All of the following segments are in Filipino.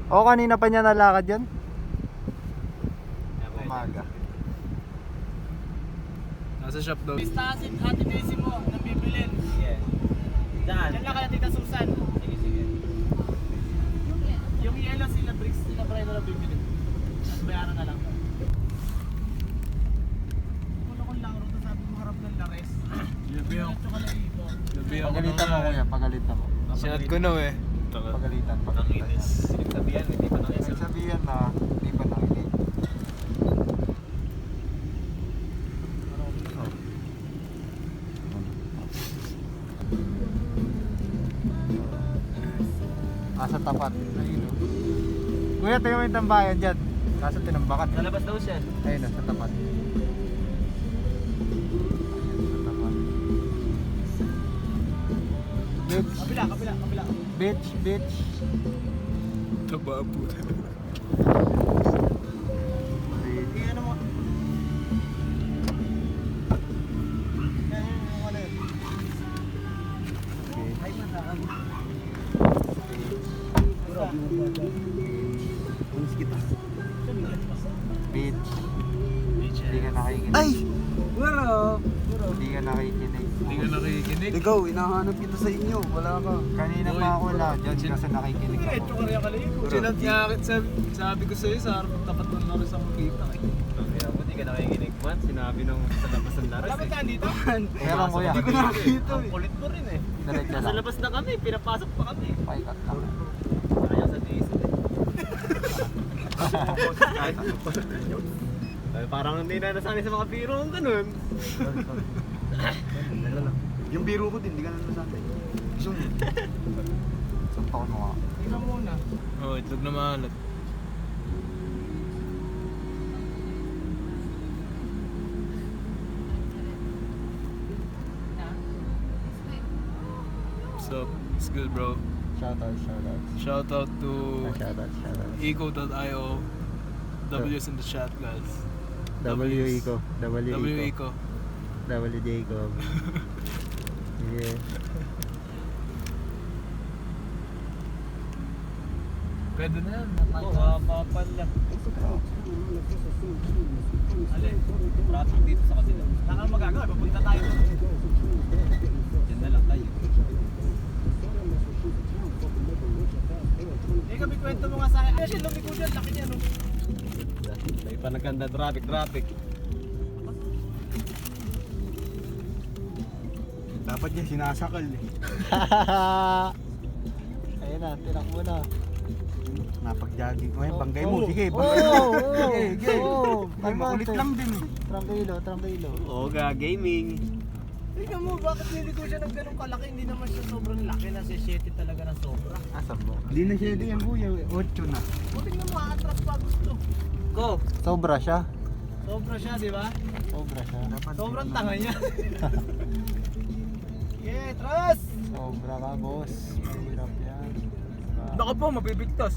O kanina pa niya nalakad yan? Umaga. Nasa shop daw. Pistasin, Ate Daisy mo, nang bibilin. Yeah. Saan? Diyan lang kaya Tita Susan. Sige, sige. Yung yellow sila bricks, sila pa rin na bibilin. At bayaran na lang. Kung akong lang ito, sabi mo harap ng lares. Labi ako. Ito ka na ito. Labi ako. Pagalitan mo kuya, pagalitan mo. Sinat ko na eh. Pagalitan, pagalitan yan. Pinagsabihan, hindi pa nang isa. Sabihan na hindi pa nakinig. Sa tapat. Ayun o. Kuya, tayo mo yung tambayan dyan. Kaso tinambakan. Sa labas daw siya. Ayun na, sa tapat. Ayun, sa tapat. Beach. Kabila, kabila, kabila. Beach, beach. Taba po. Beach. Eh, ano mo? Ay, mataan. Beach. Hindi ka nakikinig. Ay! Wala! Hindi ka nakikinig. Hindi ka nakikinig. Ikaw, hinahanap kita sa inyo. Wala ka. Kanina pa ako na dyan kasi nakikinig ako. Ito ka rin kaligo. Sinat niya akin, sabi ko sa'yo, sa harap tapat ng lares ako kita eh. Kaya mo, di ka nakikinig man. Sinabi nung sa labas ng laras Wala ba eh. dyan dito? Pero kuya, Hindi ko nakakita Ang eh. kulit mo rin eh. diretso Nasa lang. labas na kami, pinapasok pa kami. Paikat lang. Sayang sa diesel eh. Ay, parang hindi na nasanay sa mga biro ng ganun. Yung biro ko din, hindi ka na nasanay. Gusto mo? Isang taon mo nga. Tingnan muna. Oo, itlog na maalat. What's up? It's good, bro. Shoutout, shoutout. Shout out to Shoutout, shoutout. eco.io. W's in the chat, guys. W Eco. W W Eco. eco. W Jacob. Yeah. Pwede na yan. Oo, mapapal lang. Alin? Traffic dito sa kanila. Saan ka magagawa? Papunta tayo. Diyan na lang tayo. Eh, kami kwento mo nga sa akin. Ay, siya lumiko dyan. Laki niya, no? May panaganda traffic. Dapat niya sinasakal eh. Ayun na, tinak mo na. Napag-jogging ko. Banggay mo. Sige, Oo, banggay mo. oo, Sige, sige. oo. Ay, makulit lang din eh. Tranquilo, tranquilo. Oo, gaming. Tingnan mo, bakit niliko siya ng ganun kalaki? Hindi naman siya sobrang laki na siya 7 talaga ng sobra. Asan mo? Hindi na siya yan kuya. 8 na. O, tingnan mo, atras pa gusto. Go! Sobra siya. Sobra siya, di ba? Sobra siya. Sobrang tanga niya. Yeah, trust! Sobra ka, boss. Mahirap yan. Baka po, mabibigtas.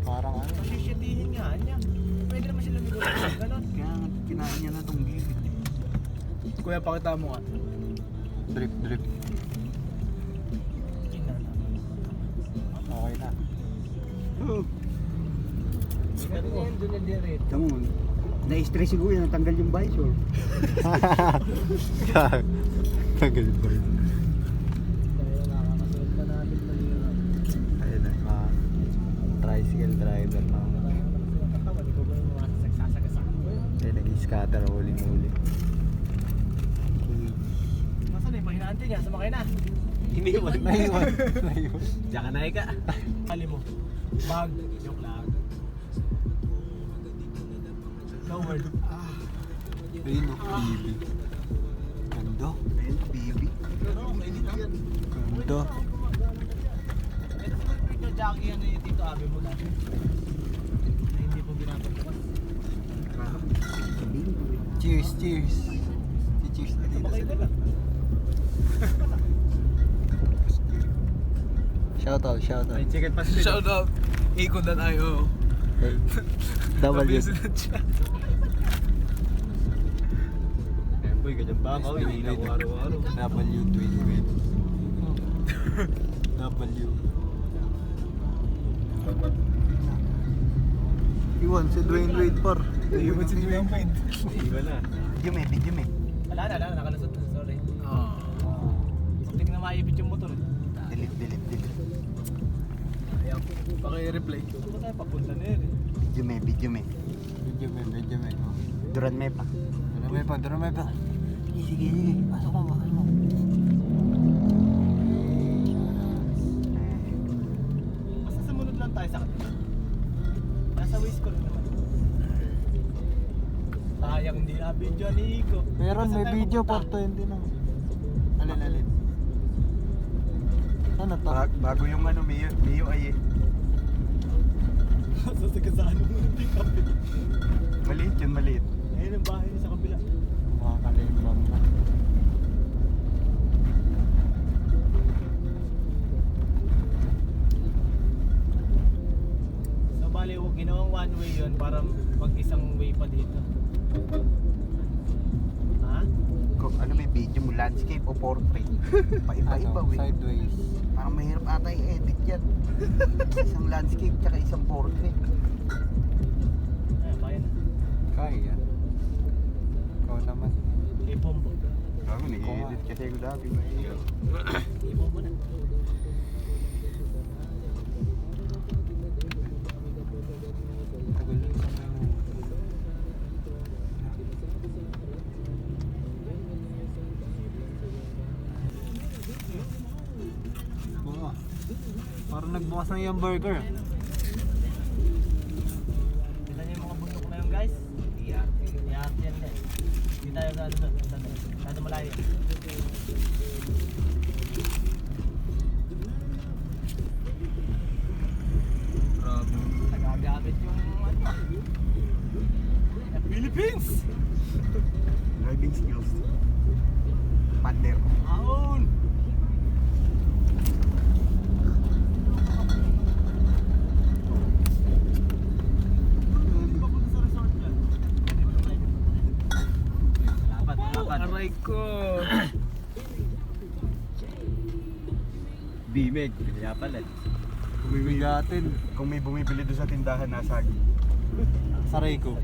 Parang ano. Masisitihin nga niya. Pwede naman siya lumiko ng ganun. Kaya nga kinain niya na tong bibit eh. Kuya, pakita mo nga. Drip, drip. Okay na. Oo. Ganun yan, doon yung direct. Tama mo. Na-stress si kuya. Natanggal yung visor. Tagal pa rin. Dahil nakakasunod ka natin mahirap. Ayun na, mga tricycle driver na. Katawa, di ko ba yung mga sagsasagasakan ko yun? Ayun, nag-scatter huling-huli. Nasaan eh, pahinaante niya, sumakay na. Iniwan. Naiwan. Naiwan. Diyan ka na ika. Kali mo. Bag. Joke lang. No word. Ayun o, baby. Ganda. Ayun, baby. Ganda. Ito siguro yung Jackie ano yung Tito Abe mo lang. Na hindi po binabatas. Sabihin ko eh. Cheers, cheers. Cheers na dito Sumakay ka sila. lang. Shoutout, shoutout. May chicken pastel. Shout out eco.io. Hey. W. W's in the chat. Boy, ganyan ba ako? Iniinaw ko araw-araw. W twin twin. W. Iwan si Dwayne Wade par. Iwan si Dwayne Wade. Iwan na. Video me. Wala na, nakalusot na. Sorry. Oo. Hindi na maibit yung motor. Delete. Ayaw. Paki-replay. Ito ba tayo papunta na yun eh? Video me. Medyo may. Duran me pa. Duro may pa. Sige. Pasok mo. Basta sumunod lang tayo sa kanila. Nasa waist ko rin naman. Sayang hindi na video ni Iko. Meron, Basta may tayo video pupunta. part 20 na. Alin. Ano to? Bago yung ano, Mio ay eh. Sasagasaan mo yung pick up eh. Maliit. Ayun ang bahay niya sa kabila. Makakalimang na. So bali, ginawang one way yun para mag isang way pa dito. Ha? Kung ano may video mo, landscape o portrait. Paiba-iba we. Sideways. Parang mahirap ata i-edit yan. Isang landscape tsaka isang portrait. Ayun, bayan na. Kaya. Ikaw naman. Ipombo. Kami nag-edit kasi ko dati. Ipombo na. Tagal yun sa mga. Oo. Parang nagbukas na yung burger. Tignan niyo yung mga bundok na yun guys. Iart yan guys. Hindi tayo sa ano doon. Masyado malayo. Grabe. Nagagamit yung ano. Philippines! Driving skills. Pander. Aun! Aray ko. Bimeg. Kaya pala. Bibigatin. Kung may bumibili doon sa tindahan, nasagi. Saray ko.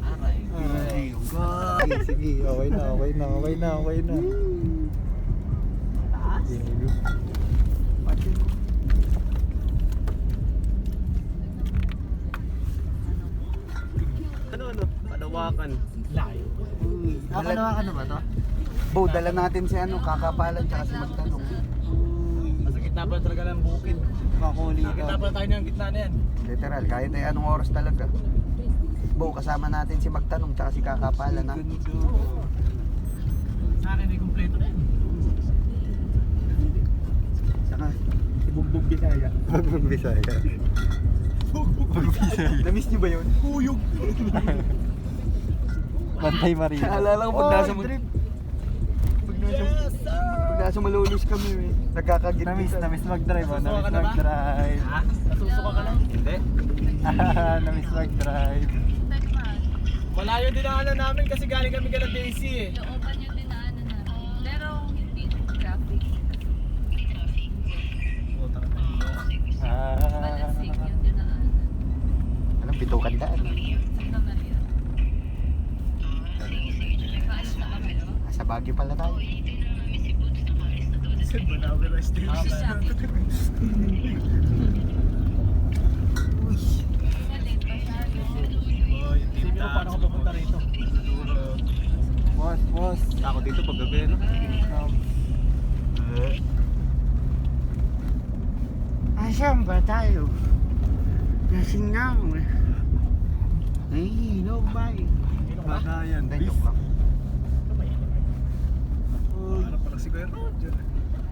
Aray. Sige. Okay na. Taas? Ano? Palawakan. Layo. Ano ba to? Bo, dala natin si ano, kakapalan tsaka si magtanong. Nasa gitna pa talaga ng bukid. Makuli Nasa gitna ka. pa tayo ng gitna na yan. Literal, kahit ay anong oras talaga. Bo, kasama natin si magtanong tsaka si kakapalan ha. Sa akin ay kumpleto na yan. Saka, si Bugbog Bisaya. Bugbog Bisaya. Na-miss niyo ba yun? Huyog! Bantay Maria. Naalala ko pag nasa pag nasa malulus kami, nagkakagit. Namiss mag-drive. Nasusuka Namiss ka na ba? mag-drive. Ha? Nasusuka ka lang? Hindi. Namiss mag-drive. Malayo din ang ano namin kasi galing kami kala Daisy eh. Looban yung dinaanan namin. Pero hindi traffic. Balasig yung dinaanan. Anong bitukan daan? Santa Maria. Nagkaayos na kami, no? Sa Baguio pala tayo. Sa Banawe Station. Galing, masyado. Oh, yung Sabi ko paano ako pupunta rito? Boss. Takot dito pag gabi, no? Asan ba tayo? Lasing na ako eh. Ay, no bye. Banayan. Hindi, joke lang. Para pala si Kuya Roger.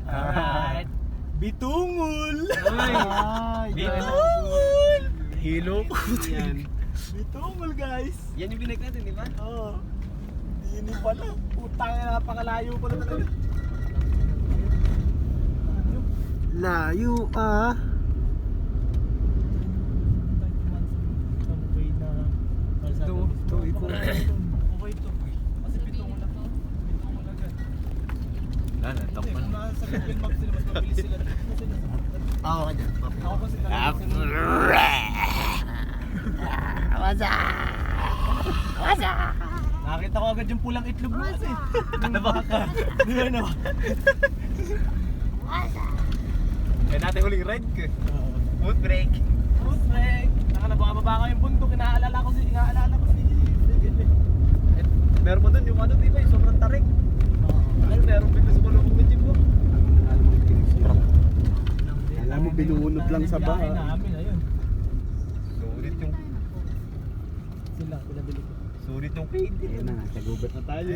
Alright. Bitungol! Ay, Bitungol! Hilo. Yan. Bitungol guys! Yan yung binag natin, di ba? Oo. Hindi pala. Putang na napakalayo pala talaga. layo ah. Ito, ito. Okay ito. Kasi bitungol na to. Bitungol agad. Wala na, Hindi, takpan. kung nasa Google Maps sila, mas mabilis sila. Oo, ka dyan. Ako kasi talaga nakita ko agad yung pulang itlog mo kasi. Ano ba ka? Ano? Eh, natin huling ride ka. Foot brake. Fruit break. Nakababa ka yung bundok, inaalala ko si Eh, meron pa dun yung ano, di ba? Yung sobrang tarik. Ay, meron bigla sa kulubong ng jeep mo. Alam mo, binunod lang sa baha. namin, ayun. Sulit yung, Sila, pinabili ko. sulit yung paid. Ayan na, nagubat na tayo.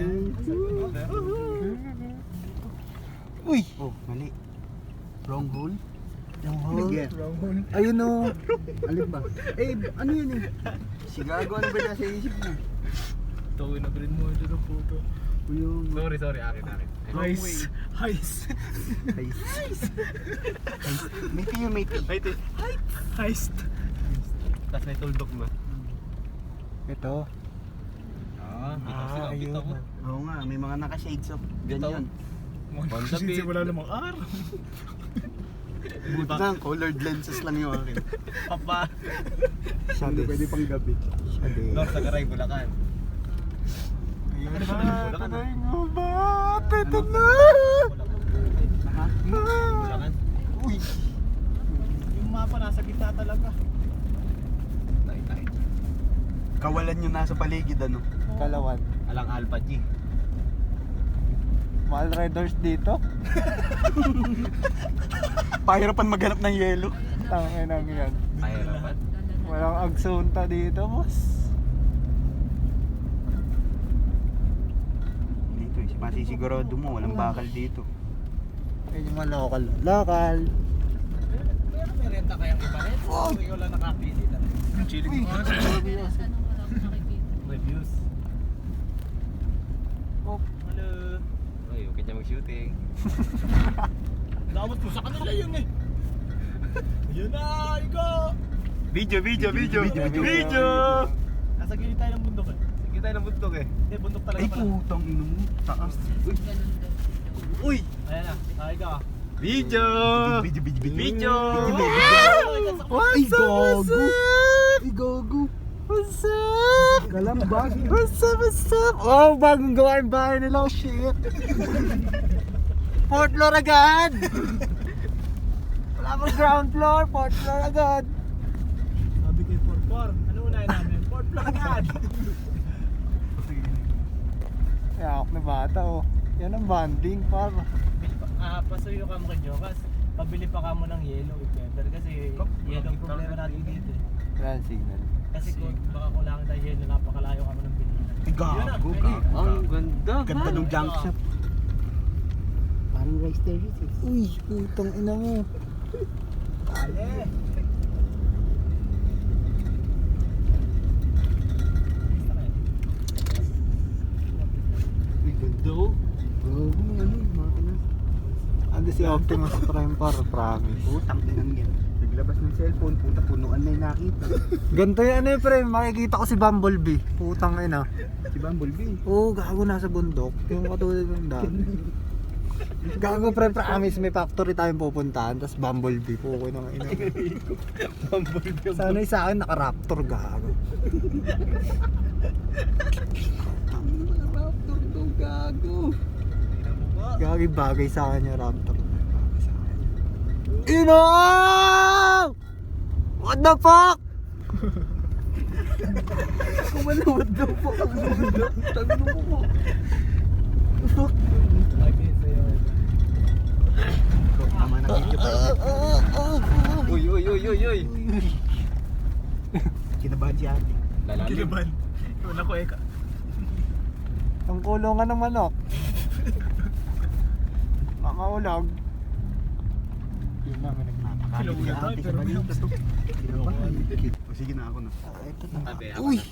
Uy! Oh, mali. Wrong hole. Yung hole. Wrong hole. Ayun o. Alin ba? Eh, ano yun eh? Si Gago, ano ba nasa isip mo? Tawin na print mo dito ng photo. Yung... Sorry, akin. Heist. Heist. May tiyo, may tiyo. Wait, eh. Heist. Tapos may tuldok na. Ito. Bitaw mo. Oo nga, may mga naka-shades of ganyan. Honda Beat. Wala namang araw. Buti na, colored lenses lang yung akin. Papa. Hindi pwede pang gabi. North Sagaray, Bulacan. Ayun Ano ba ba? yung Bulacan, Tatay mo ba? Ito na! Bulacan? Uy! Yung mapa nasa gitna talaga. Tay. Kawalan nyo nasa paligid, ano? Kalawan. Alang Alpha G. Mahal riders dito. Pahirapan maghanap ng yelo. Tanginang yan. Pahirapan. Walang agsunta dito, boss. Dito eh, masisigurado mo, walang bakal dito. Ayun yung mga local. Local. Pero may renta kayang iba rin? Oh! Ikaw lang nakapili talaga. Chilling Uy! mo. Grabe yan. Reviews. Oh, Hello. Ay, okay niya mag-shooting. Dapat mo sa kanila yun eh. Yun na, ikaw! Video. Nasa gilid tayo ng bundok eh. Sige tayo ng bundok eh. Hindi, bundok talaga Ay, pala. putang ino mo. Taas. Uy! Ayan na, ikaw. Video! Video! Ay, gago. Ay, gago. what's up? Kalambag. What's up? Oh, bagong gawa yung bahay nila. Oh, shit. Fourth floor agad. Wala pang ground floor. Fourth floor agad. Sabi kay Porpor, ano unahin namin? Fourth floor agad! Yak na bata, oh. Yan ang banding, par. Pasuyo ka mo kay Jokas. Pabili pa ka mo ng yellow if ever kasi yellow ang problema natin dito eh. Yan, signal. Kasi kung baka kulangan tayo yellow, napakalayo ka mo ng pilihan. Ay, gago. Ang ganda. Ganda ng junk shop. Parang rice terraces. Uy, putang ina mo. Ale! Ay, ganda oh. Gago, ano, makina. Ando si Optimus Prime, par, promise. Putang inang yan. Naglabas ng cellphone, puta punuan na yung nakita. Ganito yan eh, pre. Makikita ko si Bumblebee. Putang ina. Si Bumblebee. Oo, gago nasa bundok. Yung katulad ng dami. Gago, pre, promise. May factory tayong pupuntahan. Tapos Bumblebee. Pukoy ng ina. Bumblebee. Sana yung sa akin naka-raptor, gago. Raptor to, gago. Gagi bagay sa akin yung raptor. Bagay sa akin. Ino! What the fuck? Kumalawad daw po. Tanong mo. Lagi sa'yo. Tama na video pa. Uy. Kinabahan si ate. Lalalim. Kinaban. Wala ko eka. Ang kulungan ng manok. Makaulag. Yun na, may nagmamakalit. Si ate sa balita to. Kinabahan. O sige na ako na. Ito na. Tabi, ako Uy! na.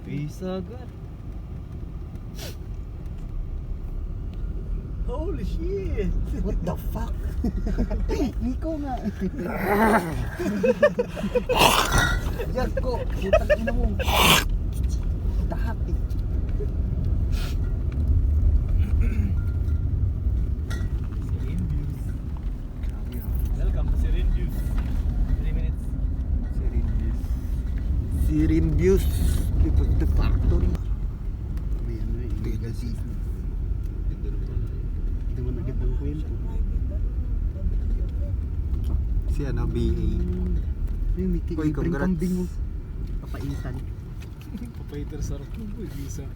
Peace agad. Holy shit! What the fuck? Nico nga. Yan ko. Putang ina mo. Dahap eh. Serene Views. Dito the factory. May ano eh, illegal business. Hindi mo nagit ng kwento. Si ano, BA. Ay, may Uy, libreng congrats. kambing mo. Papaitan. Papaiter sarap ng boy, visa.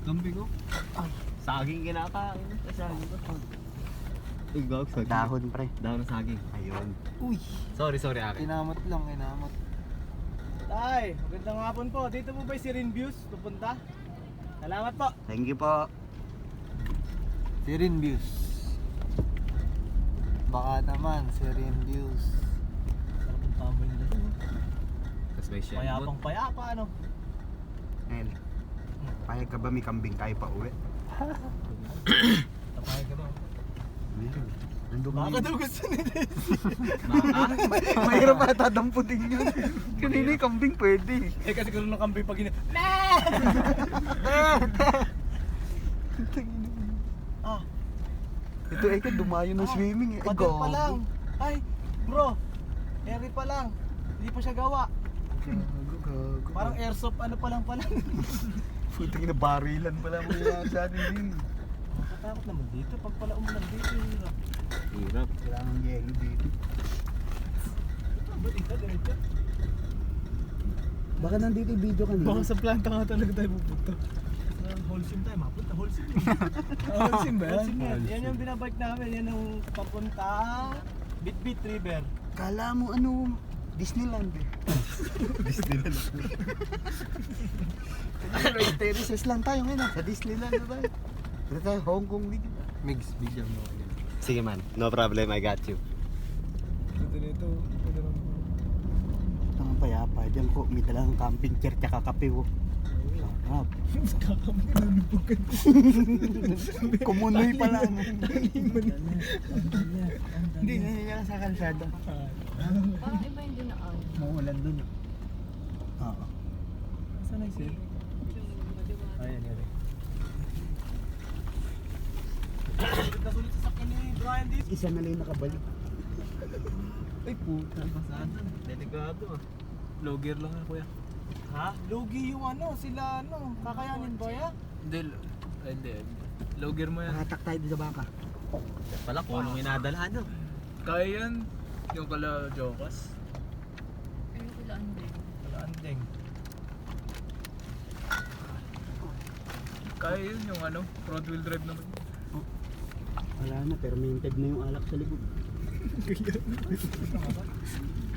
Kambing ko? Saging kinakain. Saging ko. Uy, gawag Dahon pre. Dahon ng saging. Ayun. Uy, Sorry, akin. kinamot lang, kinamot. Tay, magandang hapon po. Dito po ba yung Serene Views pupunta? Salamat po. Thank you po. Serene Views. Baka naman, Serene Views. Sarap ng tambay nila dun. Tapos may shell. Payapang payapa ano? Ayun. Payag ka ba may kambing tayo pa uwi? Tapay ka ba? Meron. Nandun Baka kami. daw gusto nila. Mahirap ata damputin yun. Kanina yung kambing pwede. Eh kasi kung ng kambing pag Ah, Ito ay ka dumayo ng swimming eh. Ay, pader pa gago. lang. Ay, bro. Eri pa lang. Hindi pa siya gawa. Gago. Parang airsoft ano pa lang pala. Putang ina barilan pala mo yung sa atin din. Nakatakot naman dito. Pag pala umulan dito. Hirap. Hirap. Kailangan yelo dito. Ba't ito ganito? Baka nandito yung video kanina. Baka sa planta nga talaga tayo pupunta. Wholesome tayo. Mapunta wholesome. Wholesome ba yan? Wholesome yan. Yan yung binabike namin. Yan yung papunta Bitbit River. Kala mo ano, Disneyland eh. Disneyland. Terraces lang tayo ngayon ah. Sa Disneyland na tayo. Pero tayo Hong Kong video. Mix, bigyan mo. Sige man, no problem, I got you. Ito. Ang payapa, dyan po may dalang camping chair tsaka kape po. Sarap. Kumunoy pa lang. Hindi, nangyayari sa kalsada. Parang iba yung dinaan. Maulan dun. Oo. Saan ay sir? Ayan, yan. Nasulit sa sakyan ni Brian dito. Isa na lang yung nakabalik. Ay puta, pasada. Delikado ah. Low gear lang yan kuya. Ha? Lugi yung ano, sila ano, kakayanin ba ya? Hindi. Low gear mo yan. Nakatak tayo dito sa baka. Pala, kulong inadala ano. Kaya yan. Yung kala Jokas. Ayun ko lang din. Wala andeng. Kaya yun yung ano, front wheel drive naman. Wala na, fermented na yung alak sa likod.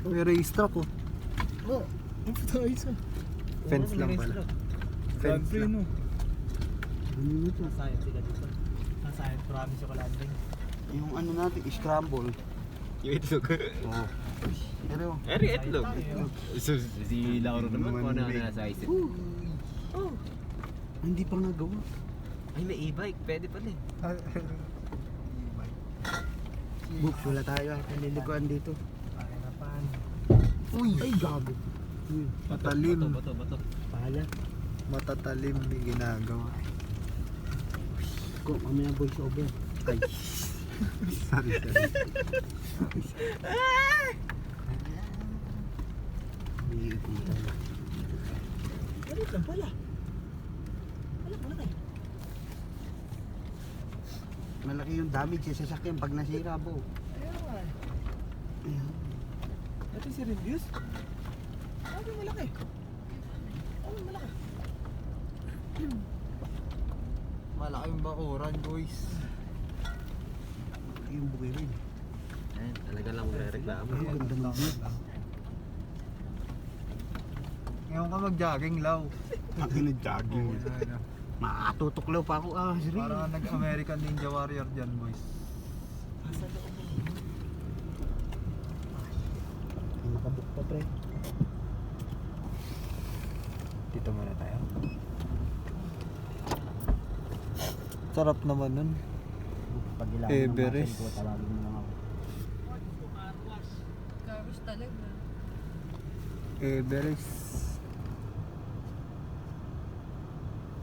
May racetrack oh. Oh, ang puta isa. Fence lang pala. Fence Country lang. no. Ano yun ito? Nasayad sila dito. Nasayad, promise yung landing. Yung ano natin, scramble. Yung itlog. Oo. Pero, Eri, itlog. Tayo. Si Lauro naman kung ano Manbig. nasa isip. hindi pa nagawa. Ay, may e-bike. Pwede pala eh. Books, wala tayo at nililikuan dito. Ay, napan. Uy! Ay, gago. Matalim. Bato. Pahala. Matatalim yung ginagawa. Kung mamaya voice over. Ay. Sorry. May ikutan. Ganit lang pala. Malaki. Malaki yung damage sa sasakyan pag nasira po. Ayun nga. Ayan. Ito si Reviews. Ano malaki? Ano malaki? Malaking bakuran, boys. Malaki yung buhay rin. Ayun, talaga lang magre-reklamo. Ang ganda ng view. Ngayon ka mag-jogging, Law. Akin na jogging. Makatutuklaw pa ako. Ah, siri. Parang nag-American Ninja Warrior dyan, boys. Ay, nakabuk pa pre. Dito muna tayo. Sarap naman nun. Pag ilangan Everest. ng muscle ko, tawagin mo lang ako. Garbage talaga. Everest.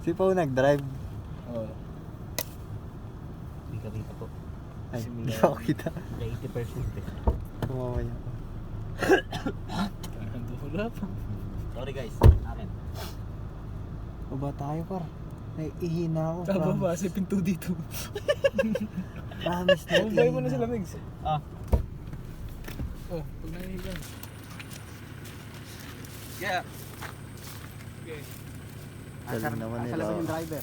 Si Pao nag-drive. Oo. Hindi ka dito po. Ay, hindi ako kita. 80% eh. Kumamaya ko. Wala pa. Sorry guys, akin. Baba tayo par. Naiihina ako. Bababa sa pinto dito. Promise na Bumbay mo na sila, Migs. Ah. Oh, pag nahihigan. Yeah. Okay. Galing naman nila. yung driver.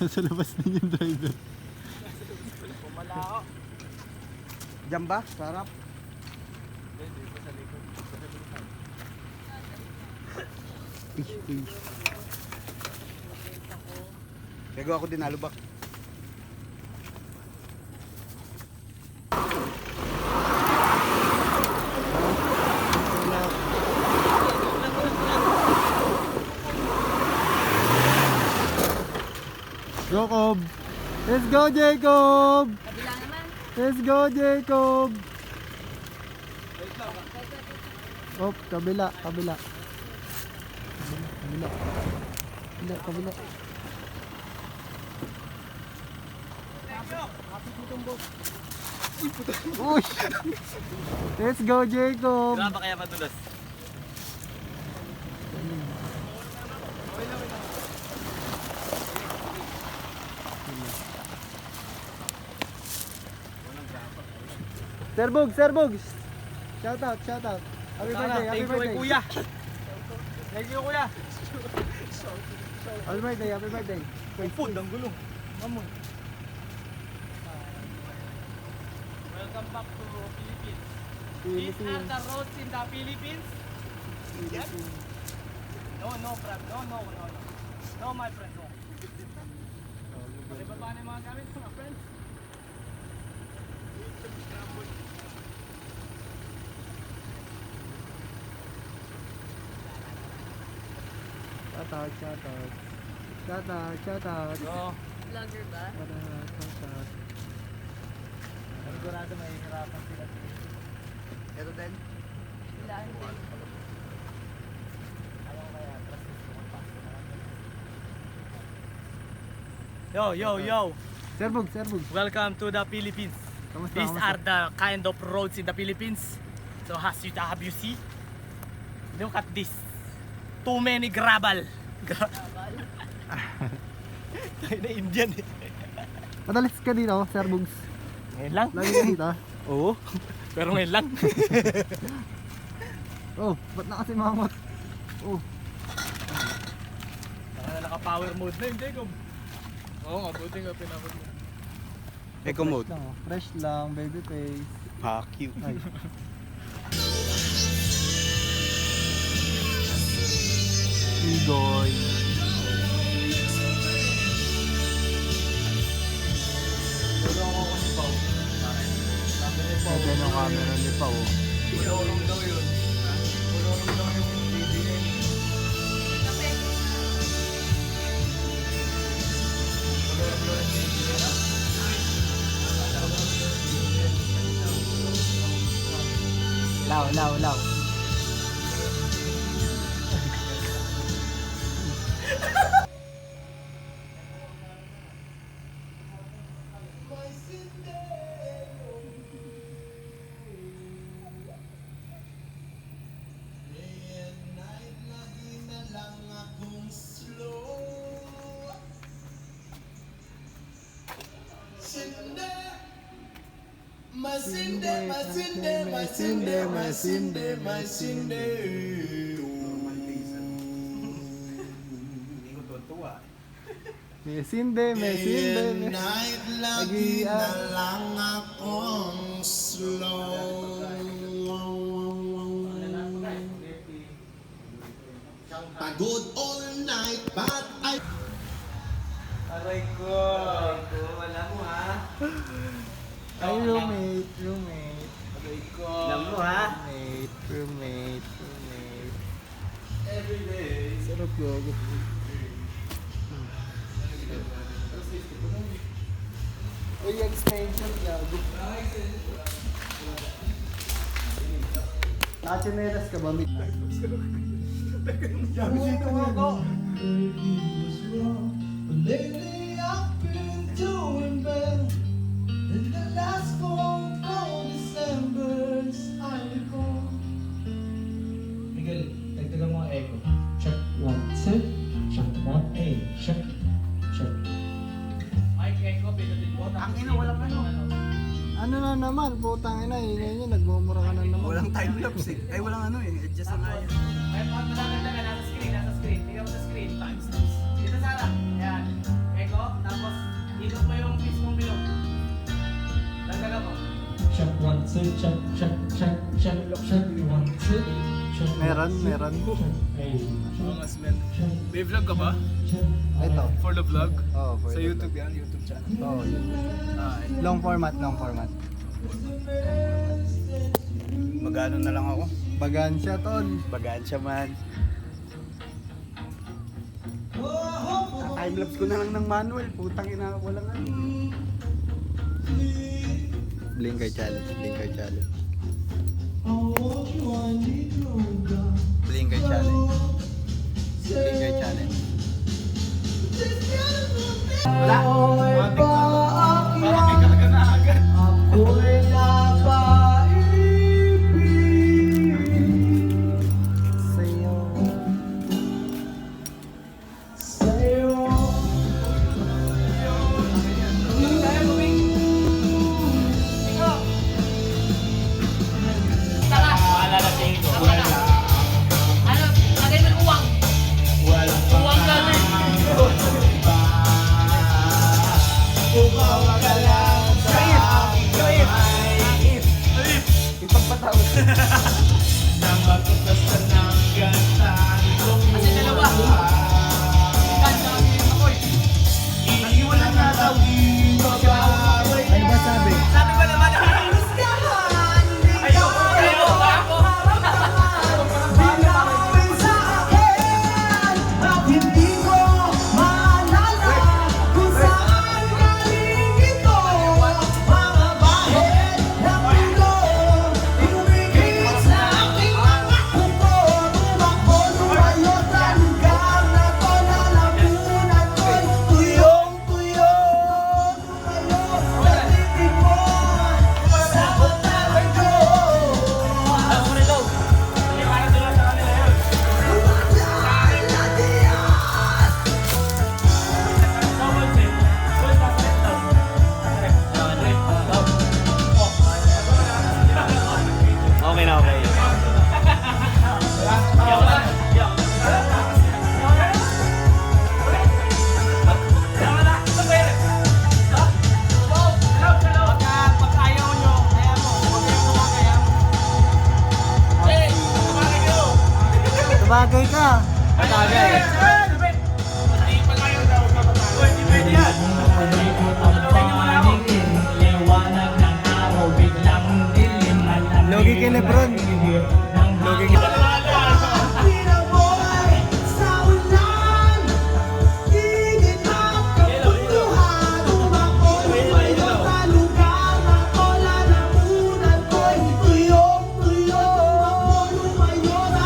Nasa labas din yung driver. Pumalao. Diyan ba? Sarap. Kaya ako din alubak. Jacob! Let's go, Jacob! Kabila naman. Let's go, Jacob! Oh, kabila, kabila. Kabila. Kabila, kabila. Uy! Let's go, Jacob! Graba kaya madulas. Sir Bugs! Shout out, shout out. Happy birthday, happy birthday. Kuya. Thank you, kuya. Happy birthday, happy birthday. Food, ang gulo. Mamon. Welcome back to Philippines. These are the roads in the Philippines. Yes? No, friend. No. No, my friend, no. Pakibaba na yung mga gamit, mga friend. Shout out, shout out. Shout out, shout out. No. Vlogger ba? Shout out. Sigurado may hirapan sila. Ito din. Bilaan din. Yo. Sir Bugs. Welcome to the Philippines. Kamusta? These are the kind of roads in the Philippines. So have you see? Look at this. Too many gravel. Tayo na Indian eh. Madalas ka dito, Sir Bugs. Ngayon lang. Lagi ka dito. Oo. Pero ngayon lang. Oh, ba't na kasi mamot? Oh, Naka-power mode na yun, Jacob. Oo nga, buti nga pinakot mo. Eco mode. fresh lang, oh. Fresh lang, baby face. Fuck you. Ay. Igoy. Ito yung camera ni Pao. Lao. Masinde. Mesinde. Nag-iiyak. lang akong slow. Pagod all night, but I... Aray ko. Wala mo ha. Ay, roommate. Aray ko. Alam mo ha. Roommate. Everyday. Sarap gago. Uy, extension gago. Nakachinelas ka ba? Lately I've been doing well. In the last 4 Decembers, I recall. Miguel, tagdagan mo naman, putang ina, ngayon yun, nagmumura ka na naman. Walang time-lapse eh. Ay, walang ano eh. Adjust na yan. Ay, magdadagdagan nasa screen, nasa screen. Tingnan mo sa screen. Dito Sara. Ayan. Eko, tapos ikot mo yung mismong bilog. Dagdagan mo. Check 1, 2, check, check, check, check, check, 1, 2, check. Meron. Hey, Mas men. May vlog ka ba? Ito. For the vlog? Oh, for Sa the- YouTube yan? YouTube channel? Oh, yun. Ay. Long format. Magano na lang ako. Bagan siya, tol. Bagaan siya man. Time-lapse ko na lang ng manual. Putang ina, walang ano. Blinker challenge. Blinker challenge. Blinker challenge. Wala. Parang may karga na agad. ako'y Sa'yo. sa'yo. Ano, lagay mo yung uwang. Uwang natin. Ipagpatawad. Kasi dalawa. Ano ba sabi? Sabi ko naman. Ayaw. Hindi ko maalala kung saan galing ito. Mga bahid ng mundo, umigit sa aking mga kuko. Tumakbo, lumayo sa lugar na to. Lalamunan ko'y tuyong-tuyo. Tumayo sa titig mo, sa katawan ko. Okay na, okay. Pag ayaw nyo, kaya mo. Huwag kayong kumakaya. Tumagay ka. Logi kay Lebron. Logi kay Pinaboy sa ulan, higit ang kapuluhan. Tumakbo, lumayo sa lugar na to. Lalamunan ko'y tuyong-tuyo. Tumakbo, lumayo sa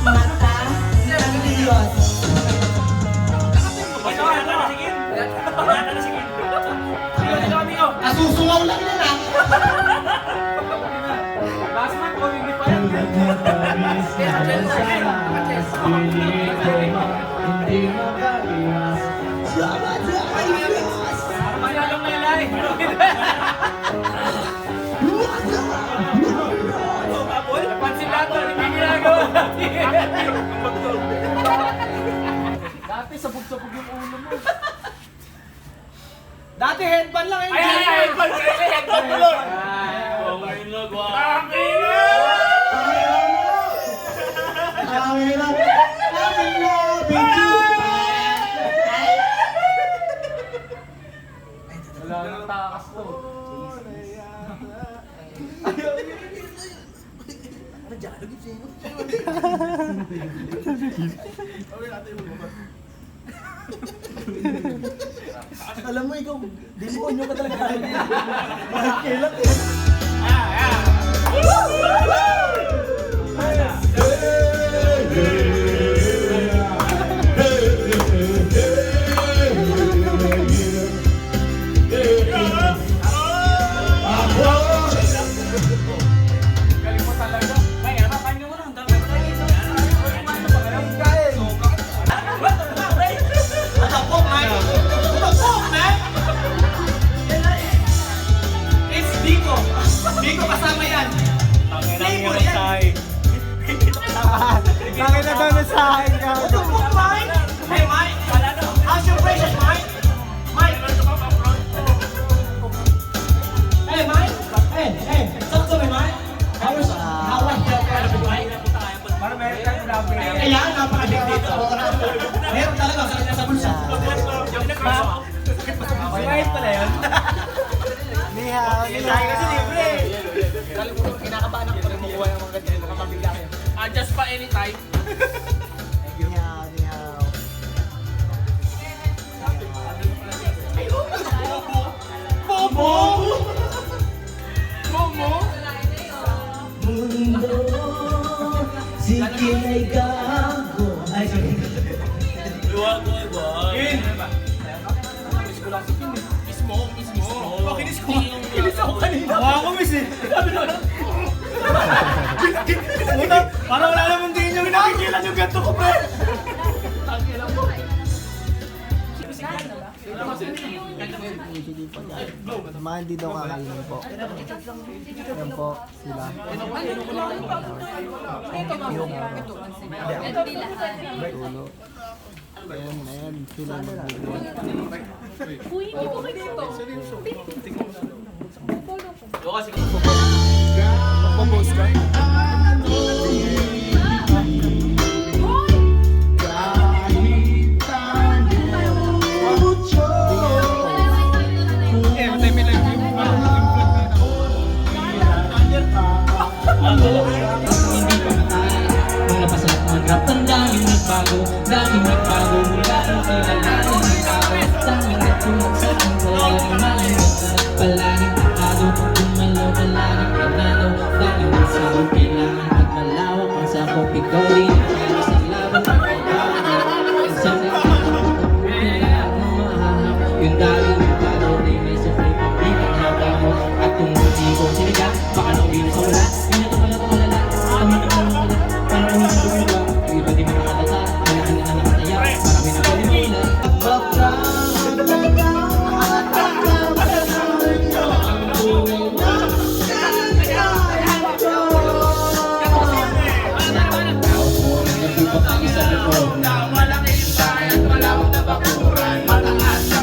mata ng Diyos. Nasusungaw lang yan ah. Last month, hindi pa yan. Malalong nilay. Napansin lahat to, hindi ginagawa natin. Dati sabog-sabog yung ulo mo. Dati headband lang, hindi. Headband mo lang. Oh my Lord, wala nang takas to. Alam mo ikaw, demonyo ka talaga. Kailan Galing mo talaga. Kaya na, kanya mo lang. Dami ko tayo. Ano ba kayo? Ano po, Mike? Ano po? Bakit na daw na sa akin ka? Hey, Mike! How's your precious, Mike? Mike! Hey, Mike! Hey! Talk to me, Mike! How was Mike? Kailangan napaka-big dito. Meron talaga, sakit na sa bulsa. Kahit pala yun. Nihaw, Kasi libre. Kinakabahan ako pag makuha ng mga ganyan. Baka mabigla kayo. Adjust pa anytime. Nihaw, nihaw. Bobo! Bobo! Mundo, sige ay gago. Ay, sorry. Luwag. Mismo. Kinis ako kanina. Ako miss eh. Puta, parang wala namang tingin yung nakikilan yung ganito ko, pre. Mga hindi daw kakainin po. Yan po, sila. Tulo. Ayan, sila magbubuhat. Magpo-post ka? Mga pasarap mag-rap, ang daming nagbago mula nung kilalanin ng tao. Tanging natulog sa aking palaging malimit na palaging pakado, dumalo, palaging panalo. Dahil sa akin kailangan magmalawak ang sakop, ikaw rin ang kaya sa laban ng pagkakas. Sa lahat ng mahahap, yung daming nagbago, di may sukli pang pinaghaga mo. At kung hindi ko sinigang, baka nang bilis sa wala. Yun ito pala tumalala, kami na pala parang hindi ko iba. Yung iba di mo nakalata, kaya ka na nakataya.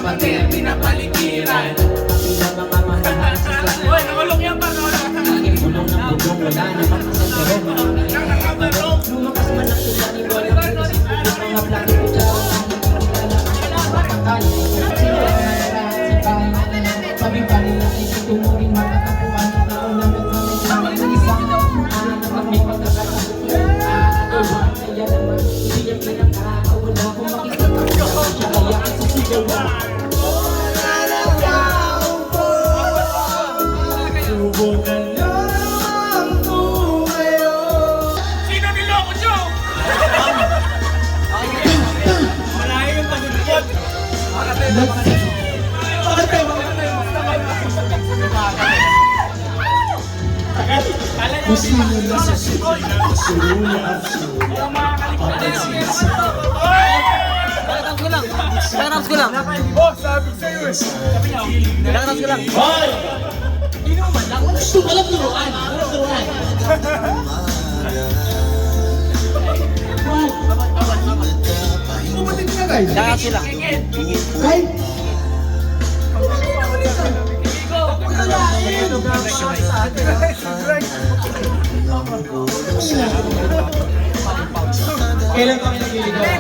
Marami na palimulan. Uy, nakulong yan pa. Laging bulong ng bugong, wala namang kasasarong. Lumakas man ang sulani, walang pagkasin. Mga plano ko dyan, mapatay. Sila ang nararahan sa bahay. Pabibali na ay tumuring makatapuan. Tao na magmamay ng isang pag may pagkakataon. Kaya naman, hindi niya pinakawala. Kung makikita siya, kaya ang sisigawan. Sino niloko siyo? Malayo yung pagdudukot. Kakaraps ko lang. Boss, sabi sa'yo eh. Kakaraps ko lang. Walang turuan. Kakaraps ko lang. Kailan pa kayo nagliligawan?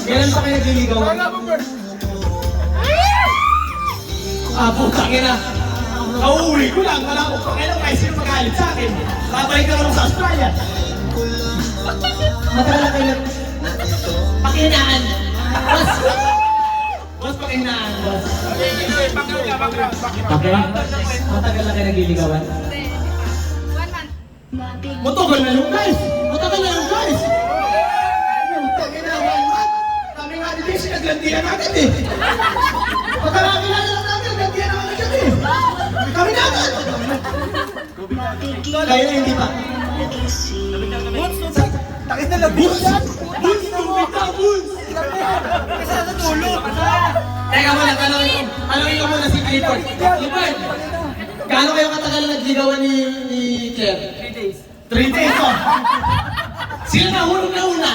Kailan pa kayo nagliligawan? Putang ina. Kauwi ko lang. Wala akong pakialam kahit sino magalit sa akin. Babalik ka lang sa Australia. Matagal na kayo nag... Pakihinaan. Boss, pakihinaan, boss. Okay. Matagal na kayo nagliligawan? 1 month. Matagal na yung guys! Matagal na yung guys! Putang ina, 1 month! Kami nga ni Daisy, naglandian agad eh! Pagkarami na lang namin, naglandian naman agad eh! Kami na agad! Kaya na hindi pa. Takit na labis yan. Bulls! Tubig ka, Bulls! Kasi nasa tulog. Teka muna, tanongin ko muna si Clifford. Clifford! Gaano kayo katagal na nagligawan ni Claire? 3 days. 3 days, oh! Sino nahulog na una?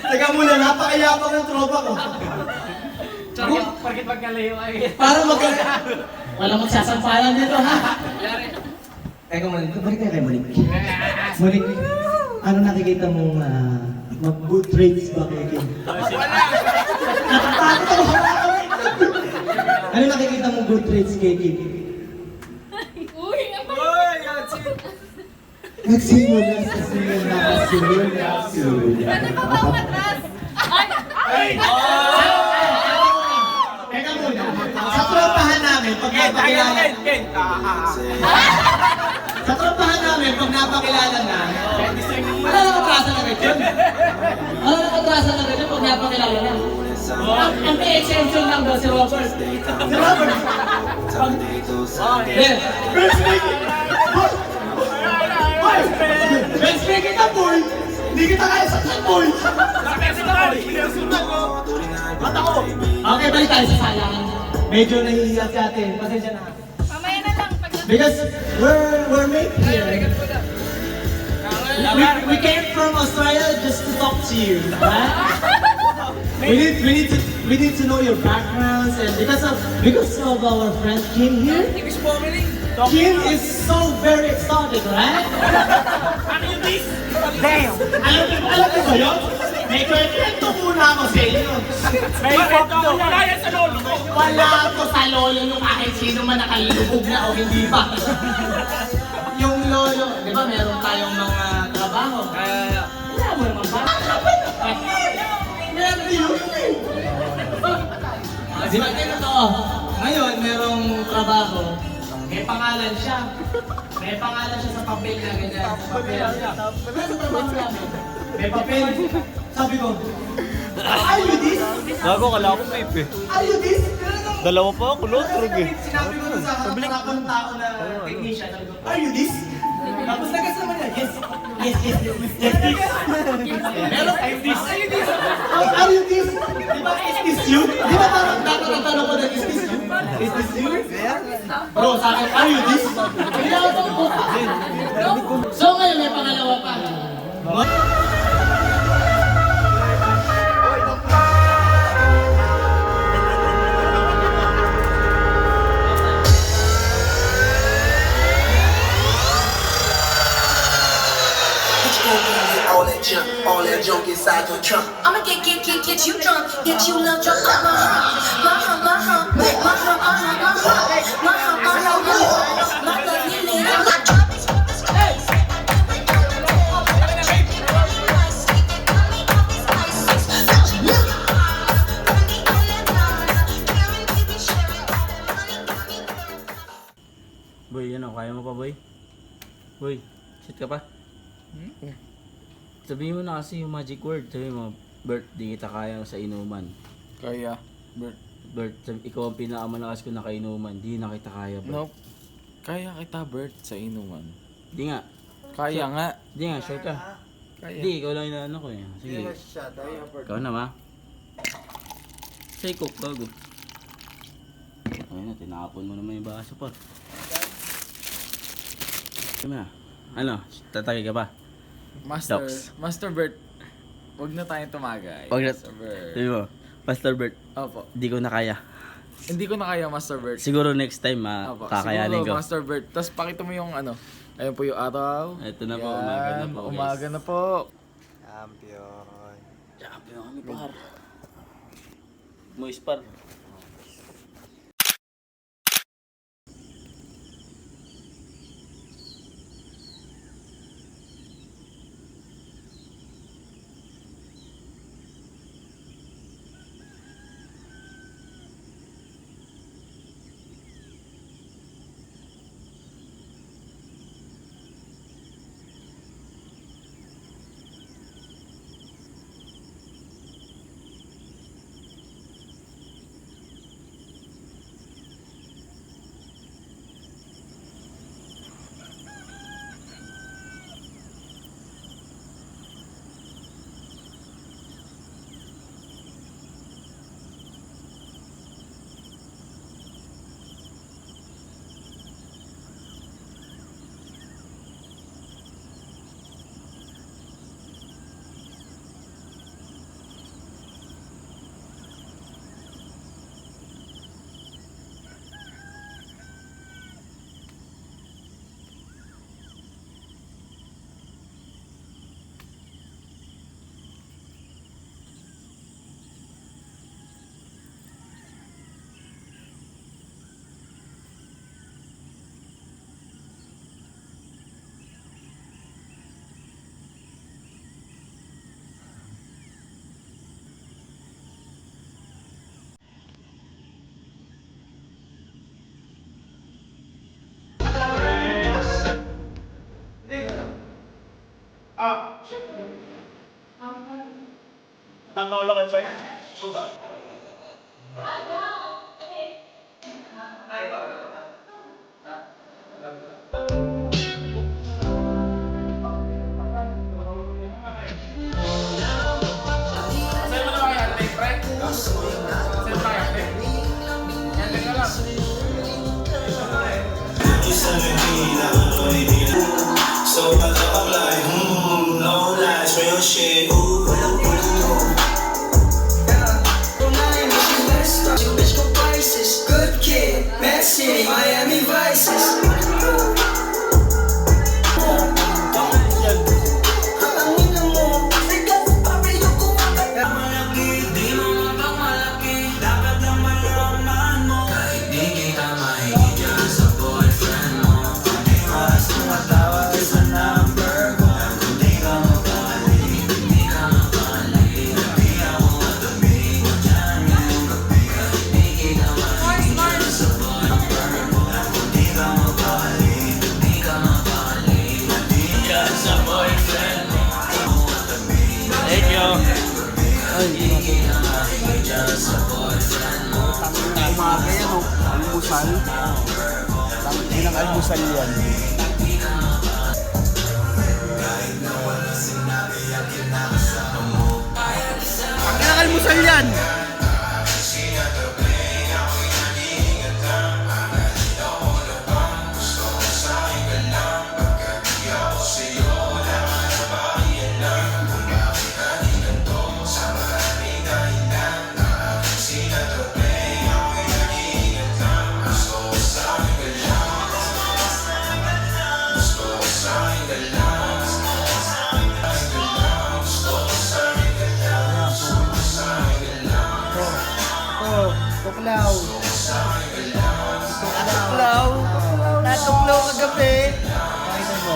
Teka muna, napakayabang ng tropa ko. Bakit magkalayo ay? Para Walang magsasampalan dito, ha? Teka muna, balik tayo kay Monique. Monique, ano nakikita mong good traits ba kay Kim? Natatakot ako. Ano nakikita mong good traits kay Kim? Uy, Nagsimula sa simula. pwede pa ba umatras? Ay! Teka muna, sa tropahan namin, pag napakilala... Sa tropahan namin, pag napakilala na, wala nang atrasan na rin yun. Wala nang atrasan na rin yun pag napakilala na. Ang may exception lang daw si Robert. Si Robert! Yeah. Ben speaking na, boy! Hindi kita kaya saksan, boy! Okay, balik tayo sa sayangan. Medyo nahihiya si ate. Pasensya na. Mamaya na lang. Because we're making here. We came from Australia just to talk to you, right? We need to know your backgrounds and because of our friend Kim here. Kim is so very exotic, right? Damn! Alam mo ba yun? May kwento muna ako sa inyo. Wala yan sa lolo ko. Wala ko sa lolo nung kahit sino man nakalubog na o hindi pa. Yung lolo, di ba meron tayong mga trabaho? Wala mo naman ba? Meron yun. Di ba kayo totoo? Ngayon, merong trabaho. May pangalan siya. May pangalan siya sa papel na ganyan. Sa papel. Nasa trabaho namin. May papel. Sabi ko, are you this? Gago, kala ko vape eh. Are you this? Dalawa pa ako, lotrog eh. Sinabi ko dun sa harapan ng tao na technician, sabi ko, are you this? Tapos nagas naman niya, yes. Yes, yes, yes, yes, this. Pero, I'm this. Are you this? Are you this? Di ba, is this you? Di ba parang tanong ko na, is this you? Is this you? Bro, sa akin, are you this? Hindi ako pang buka. So ngayon, may pangalawa pa. All that junk inside your trunk. I'ma get you drunk, get you love drunk. My hump, my love you need. I'm not dropping this place. Boy, ano, kaya mo pa, boy? Boy, shit ka pa? Sabihin mo na kasi yung magic word. Sabihin mo, Bert, di kita kaya sa inuman. Kaya, Bert. Bert, ikaw ang pinakamalakas ko na kainuman. Di na kita kaya, Bert. Nope. Kaya kita, Bert, sa inuman. Di nga. Kaya nga. Di nga, sure ka. Kaya. Di, ikaw lang inaano ko eh. Sige. Ikaw na, ma. Say cook, bago. Ayun na, tinapon mo naman yung baso pa. Ano na? Ano? Tatagay ka pa? Master Bert, wag na tayong tumagay. Wag na. Master Bert. Sabi mo, Master Bert, Opo. di ko na kaya. Hindi ko na kaya, Master Bert. Siguro next time, Opo. kakayanin Siguro, ko. Master Bert. Tapos pakita mo yung ano. Ayun po yung araw. Ito na po, Yan, umaga na po, guys. Umaga na po. Champion. Champion kami, par. Moist par. naulakan ba yun? Sa'yo mo naman kaya, Drake, pre? Sa'yo mo kaya, Drake? Yan din ka lang. So I'm like, no lies, real shit. Ooh, bitch, go prices. Good kid, Mad City, Miami Vices. Thank you. Umaga yan o, almusal. Ilang almusal yan. Ang ilang almusal yan? Tuklaw. Tuklaw. Natuklaw kagabi. Pakita mo.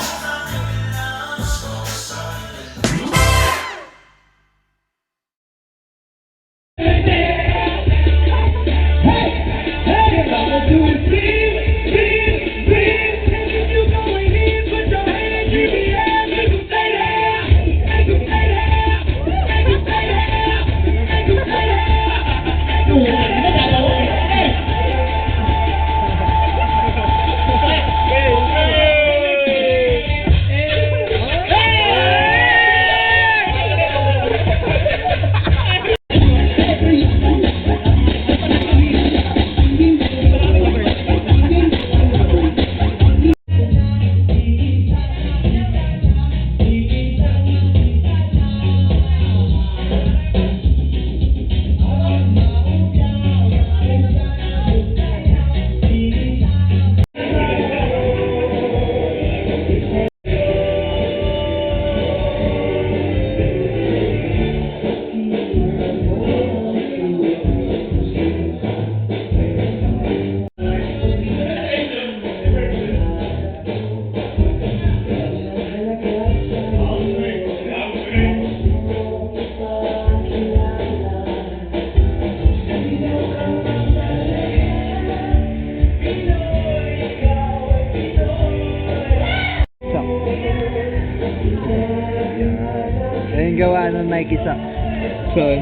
Ayun gawa ng Nike Sack.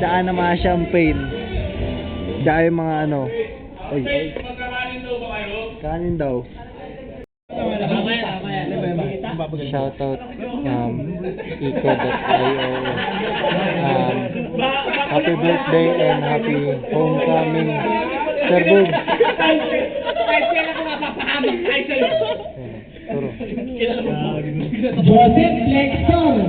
Daan na mga champagne. Daan yung mga ano. Oy, oy. Kanin daw. Shoutout eco.io. Happy birthday and happy homecoming, Sir Boog. Turo. Joseph Lexor.